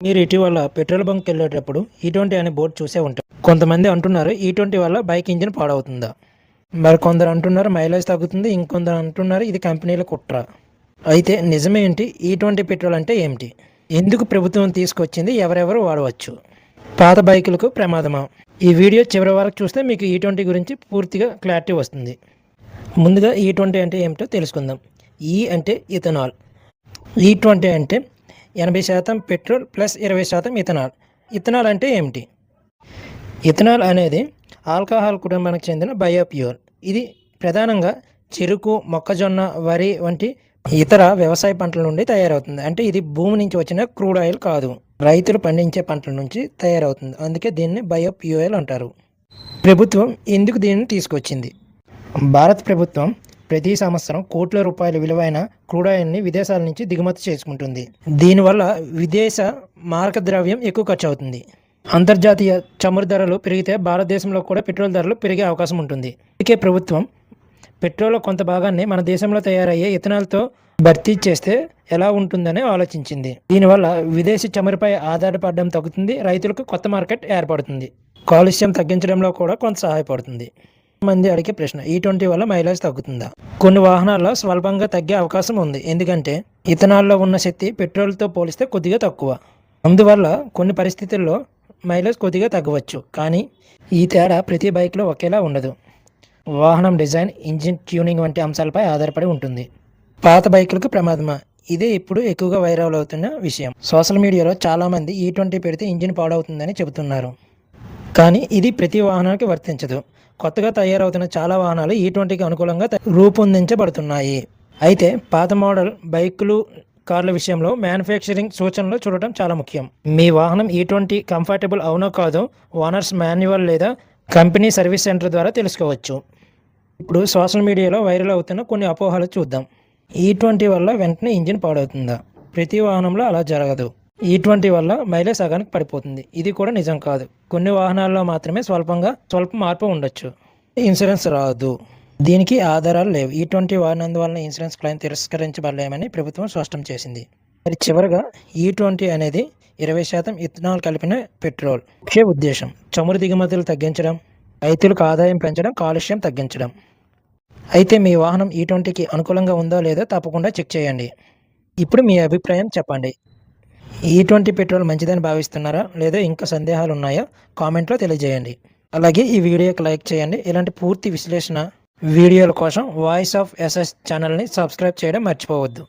మీరు ఇటీవల petrol bunk వెళ్ళేటప్పుడు E20 అనే బోర్డు చూసే ఉంటారు. కొంతమంది అంటున్నారు E20 వల్ల బైక్ ఇంజిన్ పాడవుతుందా, మరి కొందరు అంటున్నారు మైలేజ్ తగ్గుతుంది, ఇంకొందరు అంటున్నారు ఇది కంపెనీల కుట్ర. అయితే నిజమేంటి? E20 పెట్రోల్ అంటే ఏమిటి, ఎందుకు ప్రభుత్వం తీసుకొచ్చింది, ఎవరెవరు వాడవచ్చు, పాత బైకులకు ప్రమాదమా? ఈ వీడియో చివరి వరకు చూస్తే మీకు E20 గురించి పూర్తిగా క్లారిటీ వస్తుంది. ముందుగా E20 అంటే ఏమిటో తెలుసుకుందాం. ఈ అంటే ఇథనాల్. E20 అంటే 80% పెట్రోల్ ప్లస్ 20% ఇథనాల్. ఇథనాల్ అంటే ఏమిటి? ఇథనాల్ అనేది ఆల్కహాల్ కుటుంబానికి చెందిన బయోప్యూర్. ఇది ప్రధానంగా చెరుకు, మొక్కజొన్న, వరి వంటి ఇతర వ్యవసాయ పంటల నుండి తయారవుతుంది. అంటే ఇది భూమి నుంచి వచ్చిన క్రూడ్ ఆయిల్ కాదు, రైతులు పండించే పంటల నుంచి తయారవుతుంది. అందుకే దీన్ని బయోప్యూయల్ అంటారు. ప్రభుత్వం ఎందుకు దీనిని తీసుకొచ్చింది? భారత ప్రభుత్వం ప్రతి సంవత్సరం కోట్ల రూపాయల విలువైన క్రూడ్ ఆయిల్ని విదేశాల నుంచి దిగుమతి చేసుకుంటుంది. దీనివల్ల విదేశ మారక ద్రవ్యం ఎక్కువ ఖర్చు అవుతుంది. అంతర్జాతీయ చమురు ధరలు పెరిగితే భారతదేశంలో కూడా పెట్రోల్ ధరలు పెరిగే అవకాశం ఉంటుంది. అందుకే ప్రభుత్వం పెట్రోల్ కొంత భాగాన్ని మన దేశంలో తయారయ్యే ఇథనాల్తో భర్తీ చేస్తే ఎలా ఉంటుందని ఆలోచించింది. దీనివల్ల విదేశీ చమురుపై ఆధారపడడం తగ్గుతుంది, రైతులకు కొత్త మార్కెట్ ఏర్పడుతుంది, కాలుష్యం తగ్గించడంలో కూడా కొంత సహాయపడుతుంది. మంది అడిగే ప్రశ్న, E20 వల్ల మైలేజ్ తగ్గుతుందా? కొన్ని వాహనాల్లో స్వల్పంగా తగ్గే అవకాశం ఉంది, ఎందుకంటే ఇథనాల్లో ఉన్న శక్తి పెట్రోల్తో పోలిస్తే కొద్దిగా తక్కువ. అందువల్ల కొన్ని పరిస్థితుల్లో మైలేజ్ కొద్దిగా తగ్గవచ్చు, కానీ ఈ తేడా ప్రతి బైక్లో ఒకేలా ఉండదు. వాహనం డిజైన్, ఇంజిన్ ట్యూనింగ్ వంటి అంశాలపై ఆధారపడి ఉంటుంది. పాత బైకులకు ప్రమాదమా? ఇదే ఇప్పుడు ఎక్కువగా వైరల్ అవుతున్న విషయం. సోషల్ మీడియాలో చాలామంది E20 పెడితే ఇంజిన్ పాడవుతుందని చెబుతున్నారు, కానీ ఇది ప్రతి వాహనానికి వర్తించదు. కొత్తగా తయారవుతున్న చాలా వాహనాలు E20కి అనుకూలంగా రూపొందించబడుతున్నాయి. అయితే పాత మోడల్ బైకులు, కార్ల విషయంలో మ్యానుఫ్యాక్చరింగ్ సూచనలు చూడటం చాలా ముఖ్యం. మీ వాహనం E20 కంఫర్టబుల్ అవునో కాదో ఓనర్స్ మాన్యువల్ లేదా కంపెనీ సర్వీస్ సెంటర్ ద్వారా తెలుసుకోవచ్చు. ఇప్పుడు సోషల్ మీడియాలో వైరల్ అవుతున్న కొన్ని అపోహలు చూద్దాం. E20 వల్ల వెంటనే ఇంజిన్ పాడవుతుందా? ప్రతి వాహనంలో అలా జరగదు. E20 వల్ల మైలేజ్ సగానికి పడిపోతుంది. ఇది కూడా నిజం కాదు. కొన్ని వాహనాల్లో మాత్రమే స్వల్ప మార్పు ఉండొచ్చు. ఇన్సూరెన్స్ రాదు, దీనికి ఆధారాలు లేవు. E20 వాడినందువల్ల ఇన్సూరెన్స్ క్లెయిమ్ తిరస్కరించబడలేమని ప్రభుత్వం స్పష్టం చేసింది. మరి చివరగా E20 అనేది 20% ఇథనాల్ కలిపిన పెట్రోల్. ముఖ్య ఉద్దేశం చమురు దిగుమతులు తగ్గించడం, రైతులకు ఆదాయం పెంచడం, కాలుష్యం తగ్గించడం. అయితే మీ వాహనం E20కి అనుకూలంగా ఉందో లేదో తప్పకుండా చెక్ చేయండి. ఇప్పుడు మీ అభిప్రాయం చెప్పండి. E20 పెట్రోల్ మంచిదని భావిస్తున్నారా, లేదా ఇంకా సందేహాలు ఉన్నాయా? కామెంట్లో తెలియజేయండి. అలాగే ఈ వీడియోకి లైక్ చేయండి. ఇలాంటి పూర్తి విశ్లేషణ వీడియోల కోసం వాయిస్ ఆఫ్ ఎస్ఎస్ ఛానల్ని సబ్స్క్రైబ్ చేయడం మర్చిపోవద్దు.